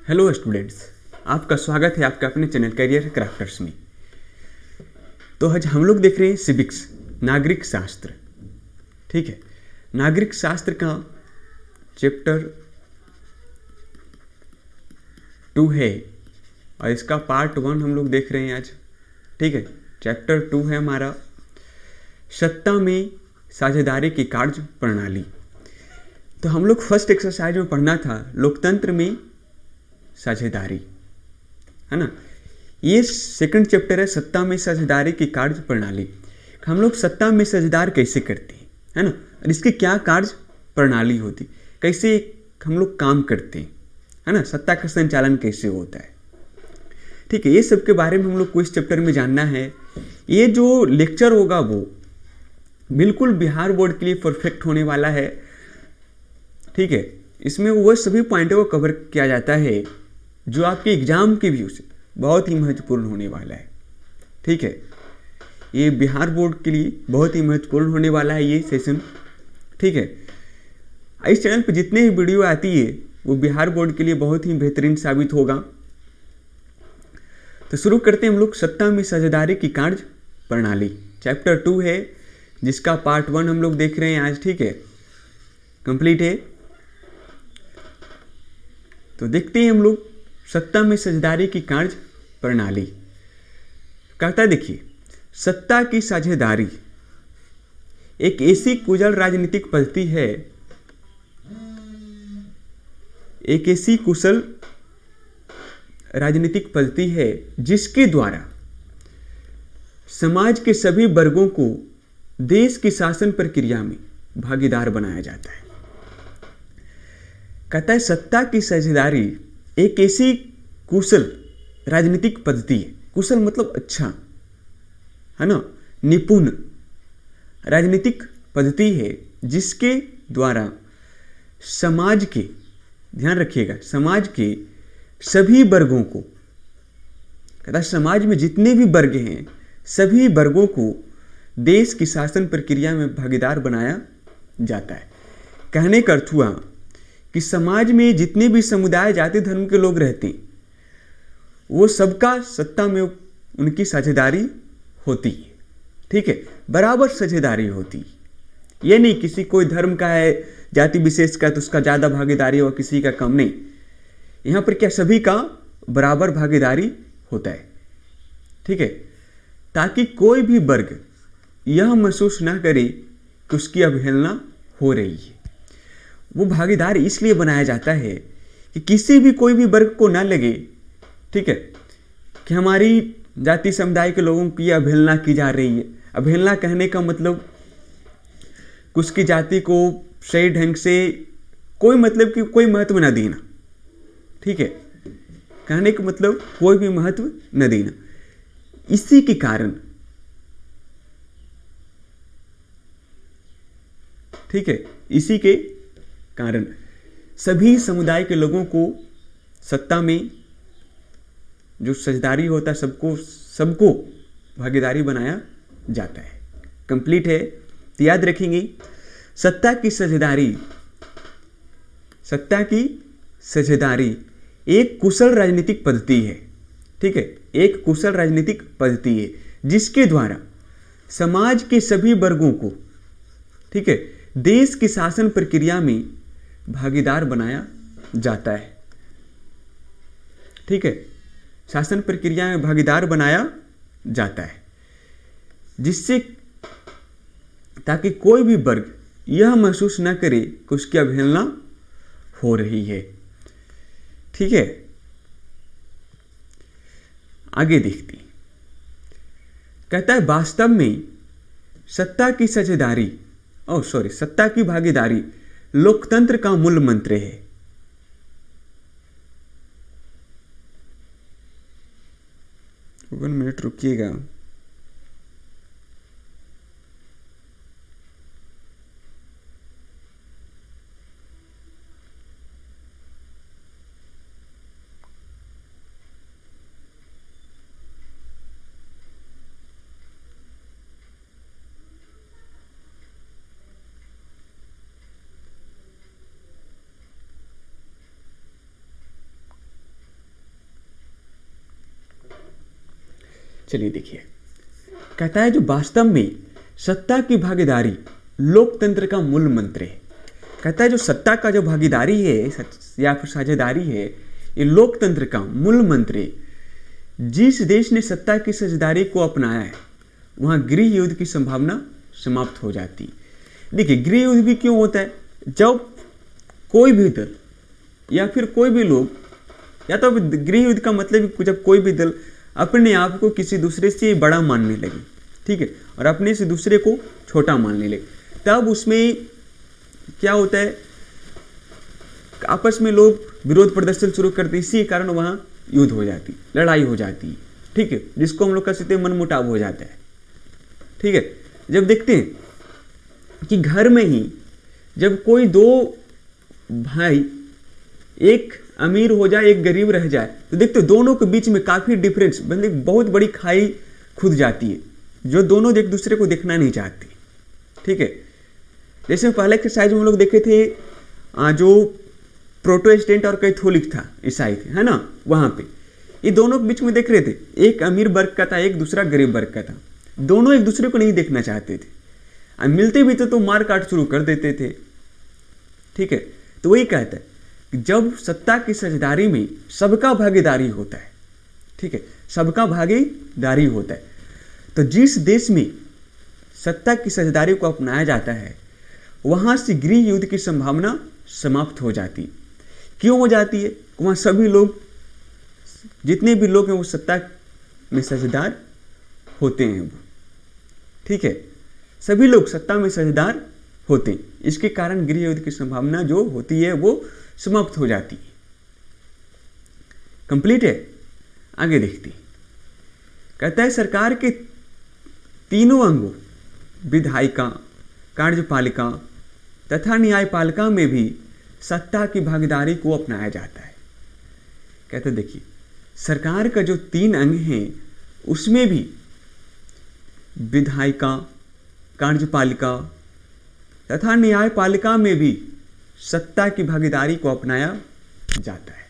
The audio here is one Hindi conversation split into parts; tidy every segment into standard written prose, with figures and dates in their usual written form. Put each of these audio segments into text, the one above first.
हेलो स्टूडेंट्स, आपका स्वागत है आपके अपने चैनल करियर क्राफ्टर्स में। तो आज हम लोग देख रहे हैं सिविक्स, नागरिक शास्त्र। ठीक है, नागरिक शास्त्र का चैप्टर 2 है और इसका पार्ट 1 हम लोग देख रहे हैं आज। ठीक है, चैप्टर 2 है हमारा सत्ता में साझेदारी की कार्य प्रणाली। तो हम लोग फर्स्ट एक्सरसाइज में पढ़ना था लोकतंत्र में साझेदारी, है ना। ये सेकंड चैप्टर है सत्ता में साझेदारी की कार्य प्रणाली। हम लोग सत्ता में साझेदार कैसे करते हैं, है ना, और इसकी क्या कार्य प्रणाली होती, कैसे हम लोग काम करते हैं, है ना, सत्ता का संचालन कैसे होता है। ठीक है, ये सब के बारे में हम लोग को इस चैप्टर में जानना है। ये जो लेक्चर होगा वो बिल्कुल बिहार बोर्ड के लिए परफेक्ट होने वाला है। ठीक है, इसमें वो सभी पॉइंटों को कवर किया जाता है जो आपके एग्जाम के व्यू से बहुत ही महत्वपूर्ण होने वाला है। ठीक है, ये बिहार बोर्ड के लिए बहुत ही महत्वपूर्ण होने वाला है ये सेशन। ठीक है, इस चैनल पर जितने भी वीडियो आती है वो बिहार बोर्ड के लिए बहुत ही बेहतरीन साबित होगा। तो शुरू करते हैं हम लोग सत्ता में साझेदारी की कार्य प्रणाली। चैप्टर 2 है जिसका पार्ट 1 हम लोग देख रहे हैं आज। ठीक है, कंप्लीट है। तो देखते हैं हम लोग सत्ता में साझेदारी की कार्य प्रणाली। कहता है, देखिए, सत्ता की साझेदारी एक ऐसी कुशल राजनीतिक पद्धति है, एक ऐसी कुशल राजनीतिक पद्धति है जिसके द्वारा समाज के सभी वर्गों को देश की शासन प्रक्रिया में भागीदार बनाया जाता है। कहता है, सत्ता की साझेदारी एक ऐसी कुशल राजनीतिक पद्धति है। कुशल मतलब अच्छा, है ना, निपुण राजनीतिक पद्धति है जिसके द्वारा समाज के, ध्यान रखिएगा, समाज के सभी वर्गों को, कहता है समाज में जितने भी वर्ग हैं सभी वर्गों को देश की शासन प्रक्रिया में भागीदार बनाया जाता है। कहने का अर्थ हुआ कि समाज में जितने भी समुदाय, जाति, धर्म के लोग रहते हैं वो सबका सत्ता में उनकी साझेदारी होती है। ठीक है, बराबर साझेदारी होती है। ये नहीं किसी कोई धर्म का है, जाति विशेष का, तो उसका ज़्यादा भागीदारी और किसी का कम नहीं। यहाँ पर क्या सभी का बराबर भागीदारी होता है। ठीक है, ताकि कोई भी वर्ग यह महसूस ना करे कि उसकी अवहेलना हो रही है। वो भागीदार इसलिए बनाया जाता है कि किसी भी कोई भी वर्ग को ना लगे, ठीक है, कि हमारी जाति समुदाय के लोगों की अवहेलना की जा रही है। अवहेलना कहने का मतलब कुछ की जाति को सही ढंग से कोई मतलब कि कोई महत्व न देना। ठीक है, कहने का मतलब कोई भी महत्व न देना। इसी के कारण, ठीक है, इसी के कारण सभी समुदाय के लोगों को सत्ता में जो साझेदारी होता है सबको भागीदारी बनाया जाता है। कंप्लीट है। तो याद रखेंगे, सत्ता की साझेदारी एक कुशल राजनीतिक पद्धति है। ठीक है, एक कुशल राजनीतिक पद्धति है जिसके द्वारा समाज के सभी वर्गों को, ठीक है, देश की शासन प्रक्रिया में भागीदार बनाया जाता है। ठीक है, शासन प्रक्रिया में भागीदार बनाया जाता है जिससे ताकि कोई भी वर्ग यह महसूस न करे कि उसकी अवहेलना हो रही है। ठीक है, आगे देखते हैं। कहता है, वास्तव में सत्ता की भागीदारी लोकतंत्र का मूल मंत्र है। 1 मिनट रुकिएगा। चलिए देखिए, कहता है जो वास्तव में सत्ता की भागीदारी लोकतंत्र का मूल मंत्र है। कहता है जो सत्ता का जो भागीदारी है या फिर साझेदारी है, ये लोकतंत्र का मूल मंत्र है। जिस देश ने सत्ता की साझेदारी को अपनाया है वहाँ गृह युद्ध की संभावना समाप्त हो जाती। देखिए गृह युद्ध भी क्यों होता है? जब कोई भी दल या फिर कोई भी लोग, या तो गृह युद्ध का मतलब जब कोई भी दल अपने आप को किसी दूसरे से बड़ा मानने लगे, ठीक है, और अपने से दूसरे को छोटा मानने लगे, तब उसमें क्या होता है, आपस में लोग विरोध प्रदर्शन शुरू करते, इसी कारण वहाँ युद्ध हो जाती, लड़ाई हो जाती है, ठीक है, जिसको हम लोग कह सकते हैं मनमुटाव हो जाता है, ठीक है। जब देखते हैं कि घर में ही जब कोई दो भाई, एक अमीर हो जाए एक गरीब रह जाए, तो देखते हो दोनों के बीच में काफ़ी डिफरेंस, मतलब बहुत बड़ी खाई खुद जाती है, जो दोनों एक दूसरे को देखना नहीं चाहते, ठीक है। जैसे पहले के साइज में हम लोग देखे थे, जो प्रोटेस्टेंट और कैथोलिक था, ईसाई थे, है ना, वहाँ पे ये दोनों के बीच में देख रहे थे, एक अमीर वर्ग का था, एक दूसरा गरीब वर्ग का था, दोनों एक दूसरे को नहीं देखना चाहते थे, मिलते भी थे तो मार काट शुरू कर देते थे, ठीक है। तो वही कहता है कि जब सत्ता की साझेदारी में सबका भागीदारी होता है, ठीक है, सबका भागीदारी होता है, तो जिस देश में सत्ता की साझेदारी को अपनाया जाता है वहाँ से गृह युद्ध की संभावना समाप्त हो जाती। क्यों हो जाती है? वहाँ सभी लोग, जितने भी लोग हैं वो सत्ता में साझेदार होते हैं, वो, ठीक है, सभी लोग सत्ता में साझेदार होते हैं, इसके कारण गृह युद्ध की संभावना जो होती है वो समाप्त हो जाती है। कंप्लीट है। आगे देखते हैं, कहता है सरकार के तीनों अंगों विधायिका, कार्यपालिका तथा न्यायपालिका में भी सत्ता की भागीदारी को अपनाया जाता है। कहते देखिए सरकार का जो 3 अंग हैं उसमें भी विधायिका, कार्यपालिका तथा न्यायपालिका में भी सत्ता की भागीदारी को अपनाया जाता है,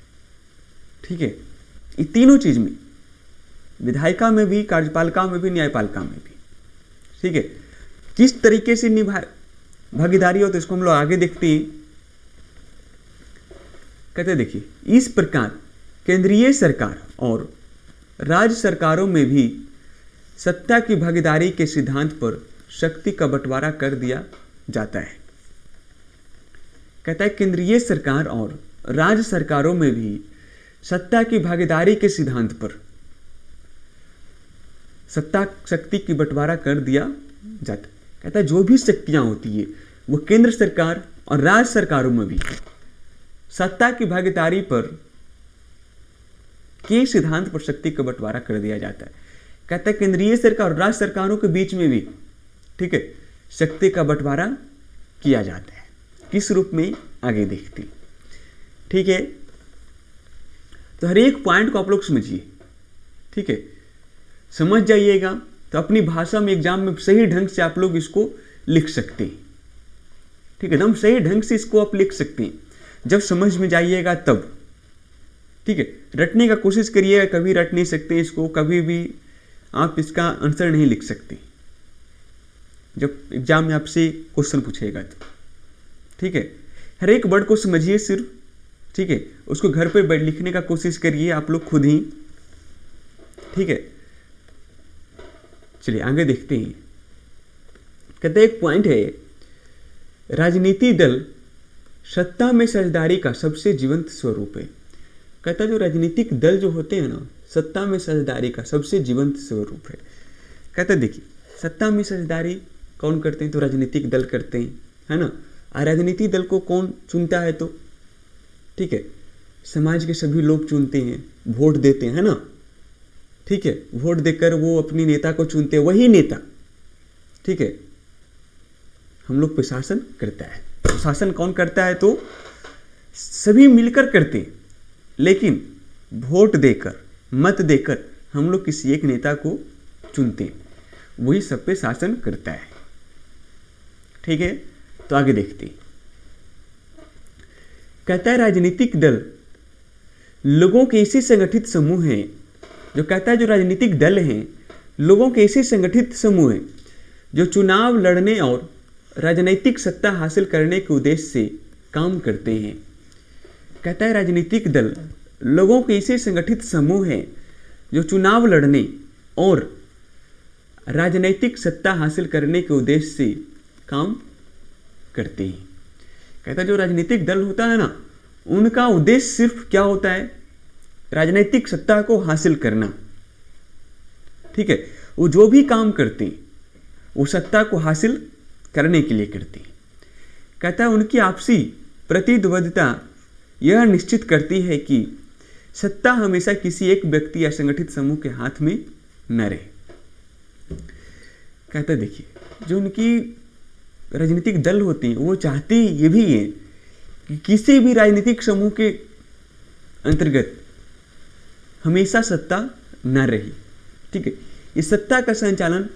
ठीक है। ये तीनों चीज में, विधायिका में भी, कार्यपालिका में भी, न्यायपालिका में भी, ठीक है, किस तरीके से भागीदारी हो तो इसको हम लोग आगे देखते हैं। कहते देखिए इस प्रकार केंद्रीय सरकार और राज्य सरकारों में भी सत्ता की भागीदारी के सिद्धांत पर शक्ति का बंटवारा कर दिया जाता है। कहता है केंद्रीय सरकार और राज्य सरकारों में भी सत्ता की भागीदारी के सिद्धांत पर शक्ति की बंटवारा कर दिया जाता है। कहता है जो भी शक्तियां होती है वो केंद्र सरकार और राज्य सरकारों में भी सत्ता की भागीदारी पर के सिद्धांत पर शक्ति का बंटवारा कर दिया जाता है। कहता है केंद्रीय सरकार और राज्य सरकारों के बीच में भी, ठीक है, शक्ति का बंटवारा किया जाता है। किस रूप में? आगे देखते हैं, ठीक है। तो हर एक पॉइंट को आप लोग समझिए, ठीक है, समझ जाइएगा तो अपनी भाषा में एग्जाम में सही ढंग से आप लोग इसको लिख सकते हैं, ठीक है, एकदम सही ढंग से इसको आप लिख सकते हैं जब समझ में जाइएगा तब, ठीक है। रटने का कोशिश करिएगा, कभी रट नहीं सकते इसको, कभी भी आप इसका आंसर नहीं लिख सकते जब एग्जाम में आपसे क्वेश्चन पूछेगा तो, ठीक है। हर एक वर्ड को समझिए सिर्फ, ठीक है, उसको घर पे लिखने का कोशिश करिए आप लोग खुद ही, ठीक है। चलिए आगे देखते हैं। कहते एक पॉइंट है, राजनीति दल सत्ता में साझेदारी का सबसे जीवंत स्वरूप है। कहता जो राजनीतिक दल जो होते हैं ना, सत्ता में साझेदारी का सबसे जीवंत स्वरूप है। कहता देखिए सत्ता में साझेदारी कौन करते हैं? तो राजनीतिक दल करते हैं, है ना। राजनीतिक दल को कौन चुनता है? तो ठीक है, समाज के सभी लोग चुनते हैं, वोट देते हैं, है ना, ठीक है, वोट देकर वो अपनी नेता को चुनते हैं, वही नेता, ठीक है, हम लोग पे शासन करता है। तो शासन कौन करता है? तो सभी मिलकर करते हैं, लेकिन वोट देकर, मत देकर हम लोग किसी एक नेता को चुनते हैं, वही सब पे शासन करता है, ठीक है। तो आगे देखते हैं। कहता है राजनीतिक दल लोगों के ऐसे संगठित समूह हैं, जो कहता है जो राजनीतिक दल हैं लोगों के ऐसे संगठित समूह हैं जो चुनाव लड़ने और राजनीतिक सत्ता हासिल करने के उद्देश्य से काम करते हैं। कहता है राजनीतिक दल लोगों के ऐसे संगठित समूह हैं जो चुनाव लड़ने और राजनीतिक सत्ता हासिल करने के उद्देश्य से काम करते हैं। कहता है जो राजनीतिक दल होता है ना, उनका उद्देश्य सिर्फ क्या होता है? राजनीतिक सत्ता को हासिल करना। ठीक है, वो जो भी काम करते हैं वो सत्ता को हासिल करने के लिए करते हैं। कहता है उनकी आपसी प्रतिद्वंद्विता यह निश्चित करती है कि सत्ता हमेशा किसी एक व्यक्ति या संगठित समूह के हाथ में न रहे। कहता है देखिए, जो उनकी राजनीतिक दल होते हैं वो चाहते ये भी है कि किसी भी राजनीतिक समूह के अंतर्गत हमेशा सत्ता न रही। ठीक है, इस सत्ता का संचालन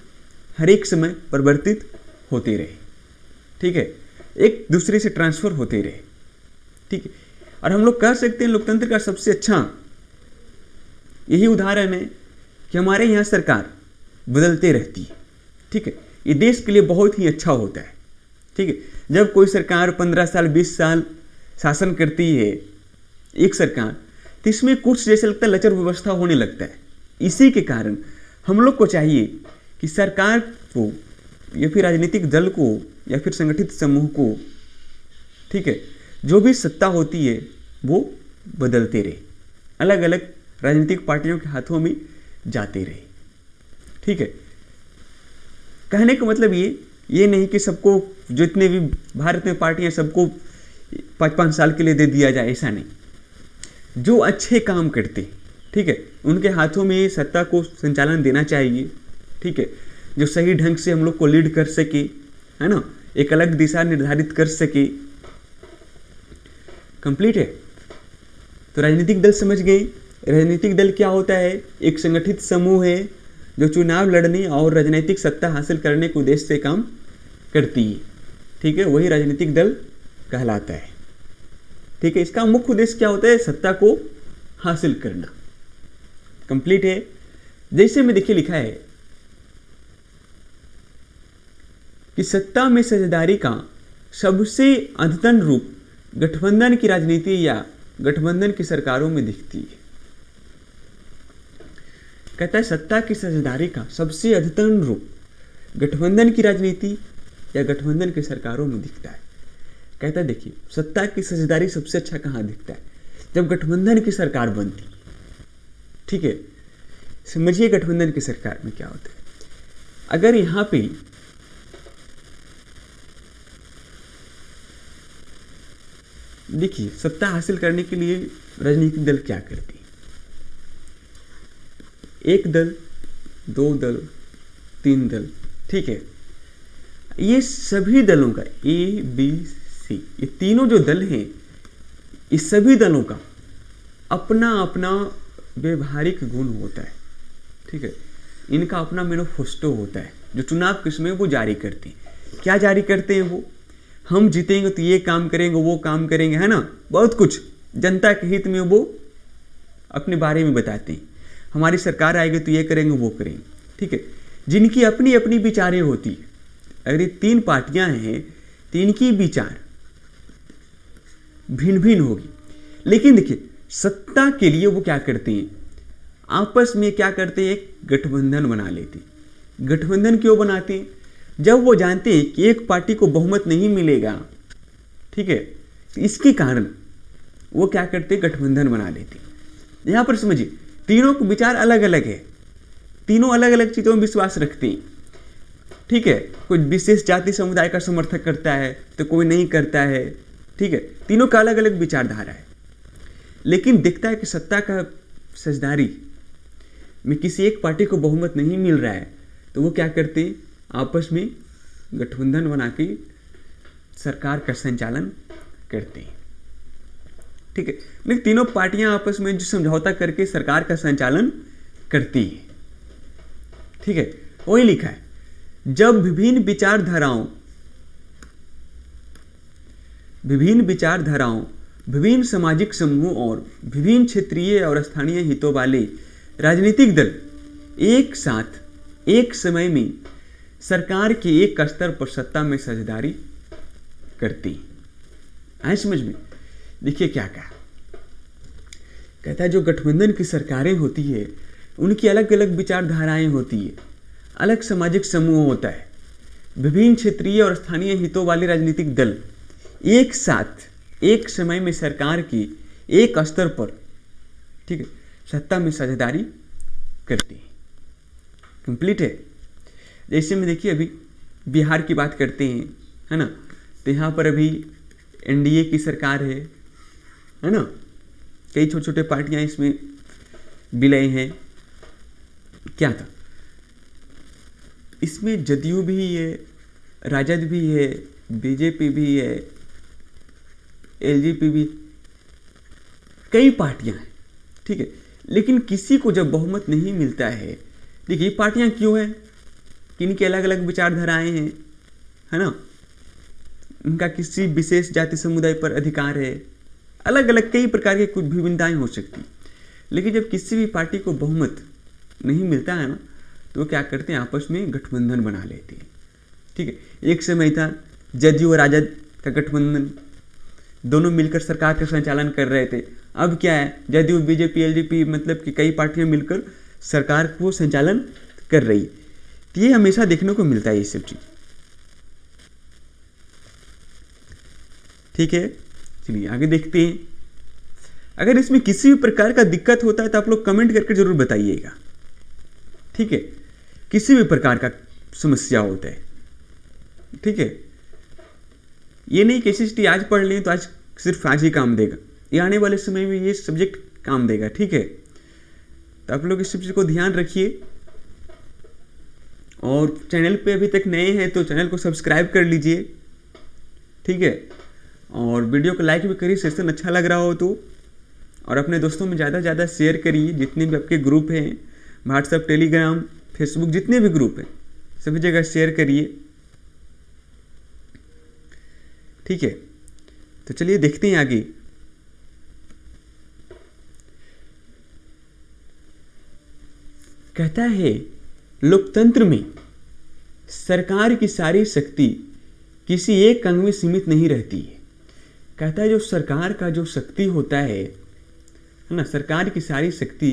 हर एक समय परिवर्तित होते रहे। ठीक है, एक दूसरे से ट्रांसफर होते रहे। ठीक है, और हम लोग कह सकते हैं लोकतंत्र का सबसे अच्छा यही उदाहरण है कि हमारे यहाँ सरकार बदलते रहती है। ठीक है, ये देश के लिए बहुत ही अच्छा होता है। ठीक है, जब कोई सरकार 15 साल 20 साल शासन करती है एक सरकार, तो इसमें कुछ जैसे लगता है लचर व्यवस्था होने लगता है। इसी के कारण हम लोग को चाहिए कि सरकार को या फिर राजनीतिक दल को या फिर संगठित समूह को, ठीक है, जो भी सत्ता होती है वो बदलते रहे, अलग अलग राजनीतिक पार्टियों के हाथों में जाते रहे। ठीक है, कहने का मतलब ये नहीं कि सबको, जितने भी भारत में पार्टियां सबको 5-5 साल के लिए दे दिया जाए, ऐसा नहीं। जो अच्छे काम करते, ठीक है, उनके हाथों में सत्ता को संचालन देना चाहिए। ठीक है, जो सही ढंग से हम लोग को लीड कर सके, है ना, एक अलग दिशा निर्धारित कर सके। कंप्लीट है। तो राजनीतिक दल समझ गए। राजनीतिक दल क्या होता है? एक संगठित समूह है जो चुनाव लड़ने और राजनीतिक सत्ता हासिल करने के उद्देश्य से काम करती है। ठीक है, वही राजनीतिक दल कहलाता है। ठीक है, इसका मुख्य उद्देश्य क्या होता है? सत्ता को हासिल करना। कंप्लीट है। जैसे में देखिए लिखा है कि सत्ता में साझेदारी का सबसे अद्यतन रूप गठबंधन की राजनीति या गठबंधन की सरकारों में दिखती है। कहता है सत्ता की साझेदारी का सबसे अद्यतन रूप गठबंधन की राजनीति या गठबंधन की सरकारों में दिखता है। कहता है देखिए, सत्ता की साझेदारी सबसे अच्छा कहाँ दिखता है? जब गठबंधन की सरकार बनती। ठीक है, समझिए गठबंधन की सरकार में क्या होता है। अगर यहां पे देखिए, सत्ता हासिल करने के लिए राजनीतिक दल क्या करती है? एक दल, 2 दल, 3 दल, ठीक है, ये सभी दलों का A, B, C, ये तीनों जो दल हैं, इस सभी दलों का अपना अपना व्यवहारिक गुण होता है। ठीक है, इनका अपना मैनिफेस्टो होता है जो चुनाव के समय वो जारी करते हैं। क्या जारी करते हैं वो? हम जीतेंगे तो ये काम करेंगे, वो काम करेंगे, है ना, बहुत कुछ जनता के हित में वो अपने बारे में बताते हैं। हमारी सरकार आएगी तो ये करेंगे, वो करेंगे। ठीक है, जिनकी अपनी अपनी विचारें होती है। अगर ये 3 पार्टियां हैं तो इनकी विचार भिन्न भिन्न होगी, लेकिन देखिए सत्ता के लिए वो क्या करते हैं? आपस में क्या करते हैं? एक गठबंधन बना लेते हैं। गठबंधन क्यों बनाते हैं? जब वो जानते हैं कि एक पार्टी को बहुमत नहीं मिलेगा, ठीक है, तो इसके कारण वो क्या करते हैं? गठबंधन बना लेते हैं। यहां पर समझिए, तीनों के विचार अलग अलग है, तीनों अलग अलग चीजों में विश्वास रखते हैं। ठीक है, कोई विशेष जाति समुदाय का समर्थन करता है तो कोई नहीं करता है। ठीक है, तीनों का अलग अलग विचारधारा है, लेकिन दिखता है कि सत्ता का साझेदारी में किसी एक पार्टी को बहुमत नहीं मिल रहा है, तो वो क्या करते हैं? आपस में गठबंधन बना के सरकार का संचालन करते हैं। ठीक है, लेकिन तीनों पार्टियां आपस में जो समझौता करके सरकार का संचालन करती है। ठीक है, वही लिखा है, जब विभिन्न विचारधाराओं, विभिन्न सामाजिक समूहों और विभिन्न क्षेत्रीय और स्थानीय हितों वाले राजनीतिक दल एक साथ एक समय में सरकार के एक स्तर पर सत्ता में साझेदारी करती हैं। आए समझ में? देखिए क्या कहा, कहता है जो गठबंधन की सरकारें होती है उनकी अलग अलग विचारधाराएं होती है, अलग सामाजिक समूह होता है, विभिन्न क्षेत्रीय और स्थानीय हितों वाले राजनीतिक दल एक साथ एक समय में सरकार की एक स्तर पर, ठीक है, सत्ता में साझेदारी करती है। कंप्लीट है। जैसे में देखिए अभी बिहार की बात करते हैं, है ना, तो यहाँ पर अभी एनडीए की सरकार है ना, कई छोटे छोटे पार्टियां इसमें विलय हैं। क्या था इसमें? जदयू भी है, राजद भी है, बीजेपी भी है, एलजेपी भी, कई पार्टियां हैं, ठीक है। लेकिन किसी को जब बहुमत नहीं मिलता है, देखिए ये पार्टियां क्यों हैं कि इनकी अलग अलग विचारधाराएं हैं, है ना, उनका किसी विशेष जाति समुदाय पर अधिकार है, अलग अलग कई प्रकार के कुछ विभिन्नताएं हो सकती। लेकिन जब किसी भी पार्टी को बहुमत नहीं मिलता है ना, तो वो क्या करते हैं, आपस में गठबंधन बना लेते हैं, ठीक है। एक समय था जदयू और राजद का गठबंधन, दोनों मिलकर सरकार का संचालन कर रहे थे। अब क्या है, जदयू, बीजेपी, एलजेपी, मतलब कि कई पार्टियां मिलकर सरकार को संचालन कर रही है। तो ये हमेशा देखने को मिलता है ये सब चीज, ठीक है। चलिए आगे देखते हैं। अगर इसमें किसी भी प्रकार का दिक्कत होता है तो आप लोग कमेंट करके जरूर बताइएगा, ठीक है। किसी भी प्रकार का समस्या होता है, ठीक है। ये नहीं कि एसएसटी आज पढ़ लें तो आज सिर्फ आज ही काम देगा, ये आने वाले समय में ये सब्जेक्ट काम देगा, ठीक है। तो आप लोग इस चीज को ध्यान रखिए। और चैनल पे अभी तक नए हैं तो चैनल को सब्सक्राइब कर लीजिए, ठीक है। और वीडियो को लाइक भी करिए, सेशन अच्छा लग रहा हो तो। और अपने दोस्तों में ज़्यादा से ज़्यादा शेयर करिए, जितने भी आपके ग्रुप हैं, व्हाट्सएप, टेलीग्राम, फेसबुक, जितने भी ग्रुप हैं सभी जगह शेयर करिए, ठीक है। तो चलिए देखते हैं आगे। कहता है लोकतंत्र में सरकार की सारी शक्ति किसी एक अंग में सीमित नहीं रहती है। कहता है जो सरकार का जो शक्ति होता है ना, सरकार की सारी शक्ति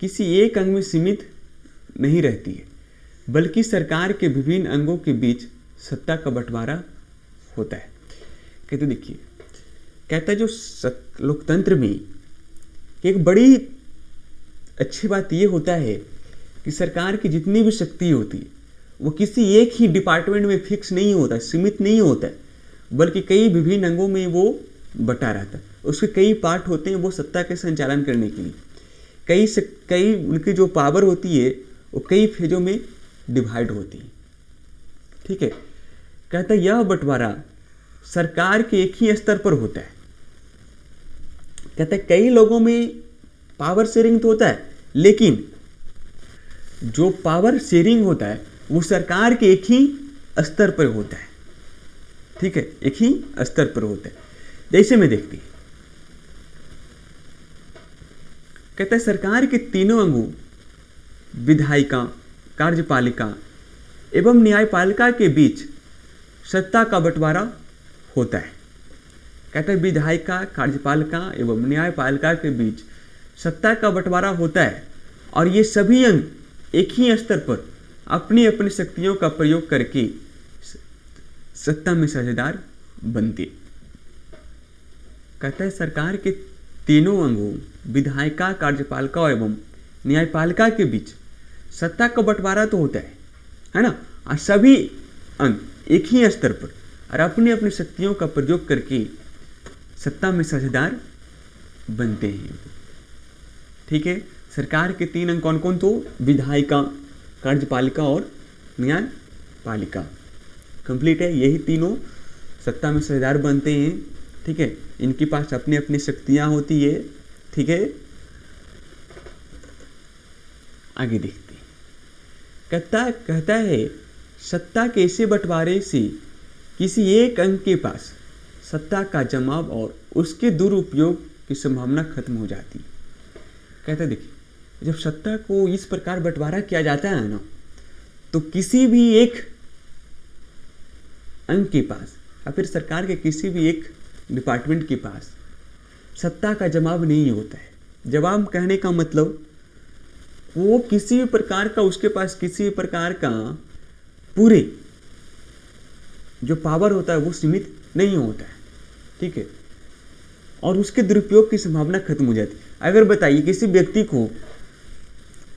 किसी एक अंग में सीमित नहीं रहती है, बल्कि सरकार के विभिन्न अंगों के बीच सत्ता का बंटवारा होता है। कहते देखिए, कहता है जो लोकतंत्र में एक बड़ी अच्छी बात ये होता है कि सरकार की जितनी भी शक्ति होती है वो किसी एक ही डिपार्टमेंट में फिक्स नहीं होता, सीमित नहीं होता है, बल्कि कई विभिन्न अंगों में वो बटा रहता है। उसके कई पार्ट होते हैं वो सत्ता के संचालन करने के लिए, कई उनकी जो पावर होती है वो कई फेजों में डिवाइड होती है, ठीक है। कहता है यह बंटवारा सरकार के एक ही स्तर पर होता है। कहता है कई लोगों में पावर शेयरिंग तो होता है, लेकिन जो पावर शेयरिंग होता है वो सरकार के एक ही स्तर पर होता है, ठीक है, एक ही स्तर पर होता है। जैसे में देखते हैं, कहता है सरकार के तीनों अंगों विधायिका, कार्यपालिका एवं न्यायपालिका के बीच सत्ता का बंटवारा होता है। कहता है विधायिका, कार्यपालिका एवं न्यायपालिका के बीच सत्ता का बंटवारा होता है और ये सभी अंग एक ही स्तर पर अपनी अपनी शक्तियों का प्रयोग करके सत्ता में साझेदार बनते। कहता है सरकार के तीनों अंगों विधायिका, कार्यपालिका एवं न्यायपालिका के बीच सत्ता का बंटवारा तो होता है ना, और सभी अंग एक ही स्तर पर और अपनी अपनी शक्तियों का प्रयोग करके सत्ता में साझेदार बनते हैं, ठीक है। सरकार के तीन अंग कौन कौन? तो विधायिका, कार्यपालिका और न्यायपालिका। कंप्लीट है। यही तीनों सत्ता में साझेदार बनते हैं, ठीक है। इनके पास अपनी अपनी शक्तियां होती है, ठीक है। आगे देखते हैं। कहता है सत्ता के ऐसे बंटवारे से किसी एक अंग के पास सत्ता का जमाव और उसके दुरुपयोग की संभावना खत्म हो जाती है। कहता है देखिए, जब सत्ता को इस प्रकार बंटवारा किया जाता है ना, तो किसी भी एक अंग के पास या फिर सरकार के किसी भी एक डिपार्टमेंट के पास सत्ता का जवाब नहीं होता है। जवाब कहने का मतलब वो किसी भी प्रकार का, उसके पास किसी भी प्रकार का पूरे जो पावर होता है वो सीमित नहीं होता है, ठीक है, और उसके दुरुपयोग की संभावना खत्म हो जाती है। अगर बताइए किसी व्यक्ति को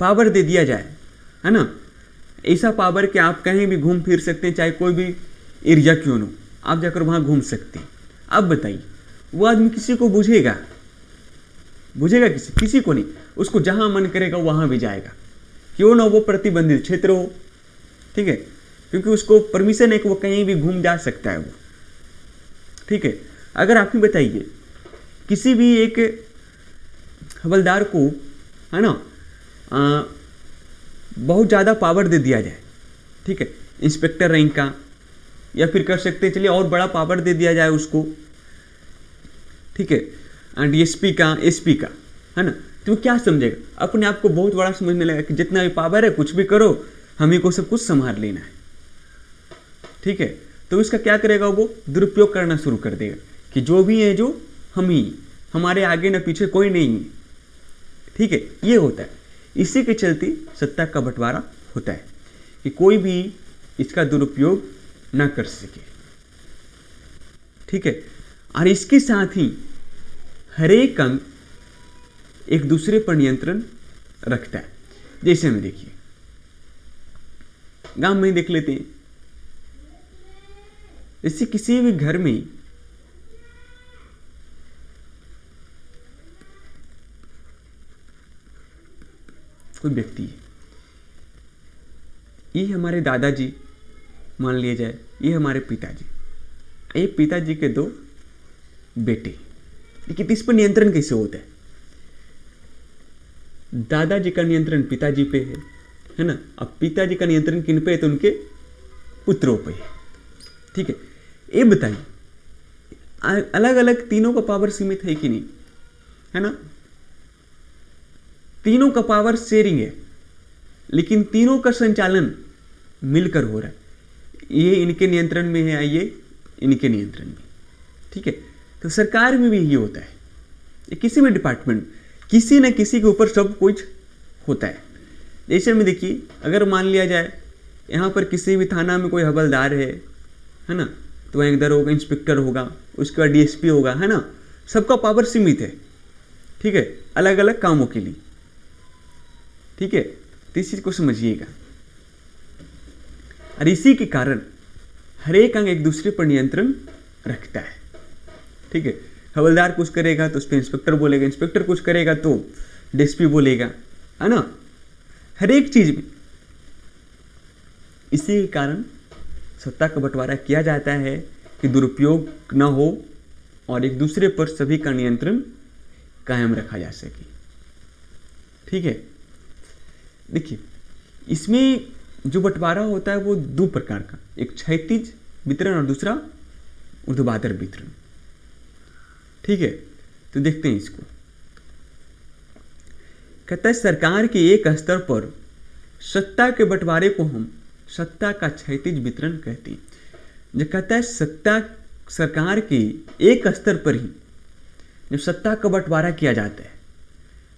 पावर दे दिया जाए, है ना, ऐसा पावर कि आप कहीं भी घूम फिर सकते हैं, चाहे कोई भी एरिया क्यों न, आप जाकर वहां घूम सकते हैं। अब बताइए वो आदमी किसी को बुझेगा किसी को नहीं, उसको जहां मन करेगा वहां भी जाएगा, क्यों ना वो प्रतिबंधित क्षेत्र हो, ठीक है, क्योंकि उसको परमिशन है कि वो कहीं भी घूम जा सकता है वो, ठीक है। अगर आप ही बताइए किसी भी एक हवलदार को, है ना, बहुत ज़्यादा पावर दे दिया जाए, ठीक है, इंस्पेक्टर रैंक का, या फिर कर सकते हैं चलिए और बड़ा पावर दे दिया जाए उसको, ठीक है, डीएसपी का, एसपी का, है ना, तो क्या समझेगा, अपने आप को बहुत बड़ा समझने लगा कि जितना भी पावर है कुछ भी करो, हमें को सब कुछ संभाल लेना है, ठीक है। तो इसका क्या करेगा, वो दुरुपयोग करना शुरू कर देगा कि जो भी है जो हम ही, हमारे आगे न पीछे कोई नहीं है, ठीक है, ये होता है। इसी के चलते सत्ता का बंटवारा होता है कि कोई भी इसका दुरुपयोग ना कर सके, ठीक है। और इसके साथ ही हरेक अंग एक दूसरे पर नियंत्रण रखता है। जैसे में देखिए गांव में देख लेते हैं, जैसे किसी भी घर में कोई व्यक्ति है, ये हमारे दादाजी मान लिया जाए, ये हमारे पिताजी, ये पिताजी के दो बेटे, लेकिन इस पर नियंत्रण कैसे होता है? दादाजी का नियंत्रण पिताजी पे है ना, अब पिताजी का नियंत्रण किन पे है? तो उनके पुत्रों पे है, ठीक है। ये बताइए अलग अलग तीनों का पावर सीमित है कि नहीं, है ना, तीनों का पावर शेयरिंग है, लेकिन तीनों का संचालन मिलकर हो रहा है। ये इनके नियंत्रण में है, ये इनके नियंत्रण में, ठीक है। तो सरकार में भी ये होता है, ये किसी भी डिपार्टमेंट, किसी न किसी के ऊपर सब कुछ होता है। जैसे में देखिए, अगर मान लिया जाए यहाँ पर किसी भी थाना में कोई हवलदार है ना, तो वहाँ इधर होगा इंस्पेक्टर होगा, उसके बाद डीएसपी होगा, है ना, सबका पावर सीमित है, ठीक है, अलग अलग कामों के लिए, ठीक है। तो इस चीज को समझिएगा। और इसी के कारण हर एक अंग एक दूसरे पर नियंत्रण रखता है, ठीक है। हवलदार कुछ करेगा तो उस पर इंस्पेक्टर बोलेगा, इंस्पेक्टर कुछ करेगा तो डीएसपी बोलेगा, है ना, हर एक चीज में। इसी के कारण सत्ता का बंटवारा किया जाता है कि दुरुपयोग न हो और एक दूसरे पर सभी का नियंत्रण कायम रखा जा सके, ठीक है। देखिए इसमें जो बंटवारा होता है वो दो प्रकार का, एक क्षैतिज वितरण और दूसरा ऊर्ध्वाधर वितरण, ठीक है। तो देखते हैं इसको। कहता है सरकार के एक स्तर पर सत्ता के बंटवारे को हम सत्ता का क्षैतिज वितरण कहते हैं। जो कहता है सत्ता सरकार के एक स्तर पर ही जब सत्ता का बंटवारा किया जाता है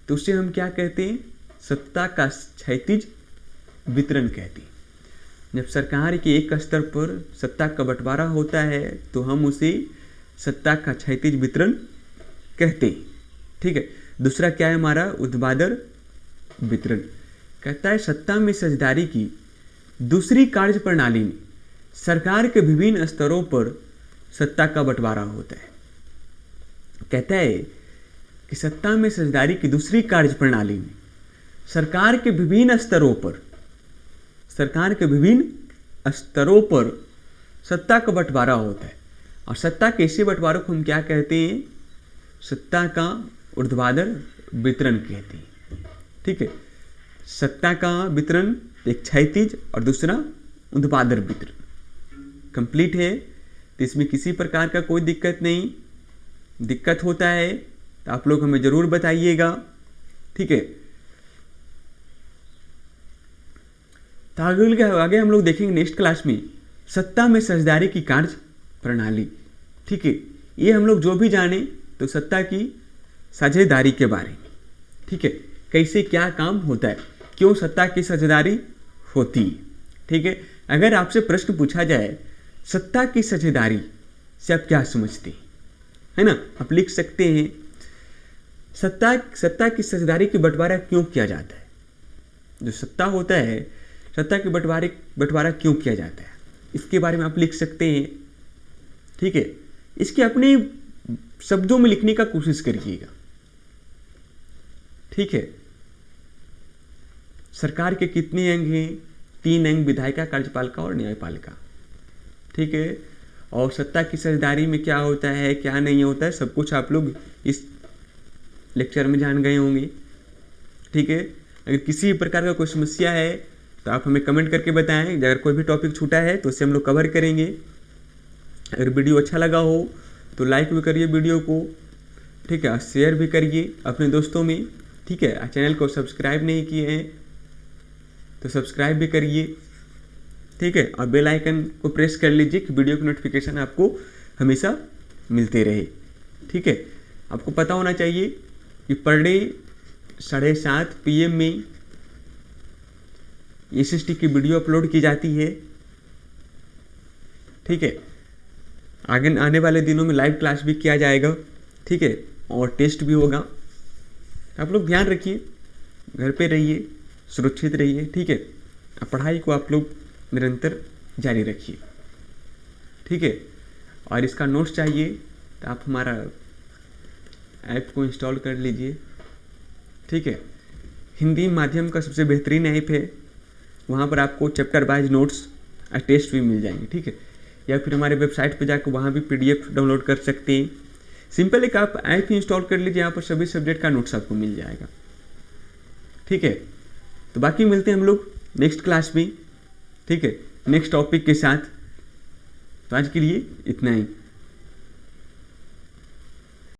तो उसे हम क्या कहते हैं? सत्ता का क्षैतिज वितरण कहते हैं। जब सरकार के एक स्तर पर सत्ता का बंटवारा होता है तो हम उसे सत्ता का क्षैतिज वितरण कहते हैं, ठीक है। दूसरा क्या है हमारा? ऊर्ध्वाधर वितरण। कहता है सत्ता में साझेदारी की दूसरी कार्य प्रणाली में सरकार के विभिन्न स्तरों पर सत्ता का बंटवारा होता है। कहता है कि सत्ता में साझेदारी की दूसरी कार्य प्रणाली में सरकार के विभिन्न स्तरों पर सत्ता का बंटवारा होता है। और सत्ता के ऐसे बंटवारों को हम क्या कहते हैं? सत्ता का ऊर्ध्वाधर वितरण कहते हैं, ठीक है। सत्ता का वितरण एक क्षैतिज और दूसरा ऊर्ध्वाधर वितरण कंप्लीट है, तो इसमें किसी प्रकार का कोई दिक्कत नहीं। दिक्कत होता है तो आप लोग हमें जरूर बताइएगा, ठीक है। तो आगे हम लोग देखेंगे नेक्स्ट क्लास में सत्ता में साझेदारी की कार्य प्रणाली। ठीक है, ये हम लोग जो भी जाने तो सत्ता की साझेदारी के बारे में, ठीक है, कैसे क्या काम होता है, क्यों सत्ता की साझेदारी होती है। ठीक है, अगर आपसे प्रश्न पूछा जाए सत्ता की साझेदारी से आप क्या समझते हैं, है ना, आप लिख सकते हैं सत्ता की साझेदारी की बंटवारा क्यों किया जाता है। जो सत्ता होता है, सत्ता के बंटवारा क्यों किया जाता है, इसके बारे में आप लिख सकते हैं। ठीक है, इसके अपने शब्दों में लिखने का कोशिश करिएगा। ठीक है, सरकार के कितने अंग हैं? 3 अंग, विधायिका, कार्यपालिका और न्यायपालिका। ठीक है, और सत्ता की साझेदारी में क्या होता है, क्या नहीं होता है, सब कुछ आप लोग इस लेक्चर में जान गए होंगे। ठीक है, अगर किसी प्रकार का कोई समस्या है तो आप हमें कमेंट करके बताएं। अगर कोई भी टॉपिक छूटा है तो उसे हम लोग कवर करेंगे। अगर वीडियो अच्छा लगा हो तो लाइक भी करिए वीडियो को, ठीक है, शेयर भी करिए अपने दोस्तों में। ठीक है, चैनल को सब्सक्राइब नहीं किए हैं तो सब्सक्राइब भी करिए। ठीक है, और बेल आइकन को प्रेस कर लीजिए कि वीडियो की नोटिफिकेशन आपको हमेशा मिलते रहे। ठीक है, आपको पता होना चाहिए कि पर डे 7:30 PM में SST की वीडियो अपलोड की जाती है। ठीक है, आगे आने वाले दिनों में लाइव क्लास भी किया जाएगा। ठीक है, और टेस्ट भी होगा। आप लोग ध्यान रखिए, घर पे रहिए, सुरक्षित रहिए। ठीक है, पढ़ाई को आप लोग निरंतर जारी रखिए। ठीक है, और इसका नोट्स चाहिए तो आप हमारा ऐप को इंस्टॉल कर लीजिए। ठीक है, हिंदी माध्यम का सबसे बेहतरीन ऐप है, वहाँ पर आपको चैप्टर वाइज नोट्स और टेस्ट भी मिल जाएंगे। ठीक है, या फिर हमारे वेबसाइट पर जाकर वहाँ भी PDF डाउनलोड कर सकते हैं। सिंपल एक आप ऐप ही इंस्टॉल कर लीजिए, यहाँ पर सभी सब्जेक्ट का नोट्स आपको मिल जाएगा। ठीक है, तो बाकी मिलते हैं हम लोग नेक्स्ट क्लास में। ठीक है, नेक्स्ट टॉपिक के साथ। तो आज के लिए इतना ही।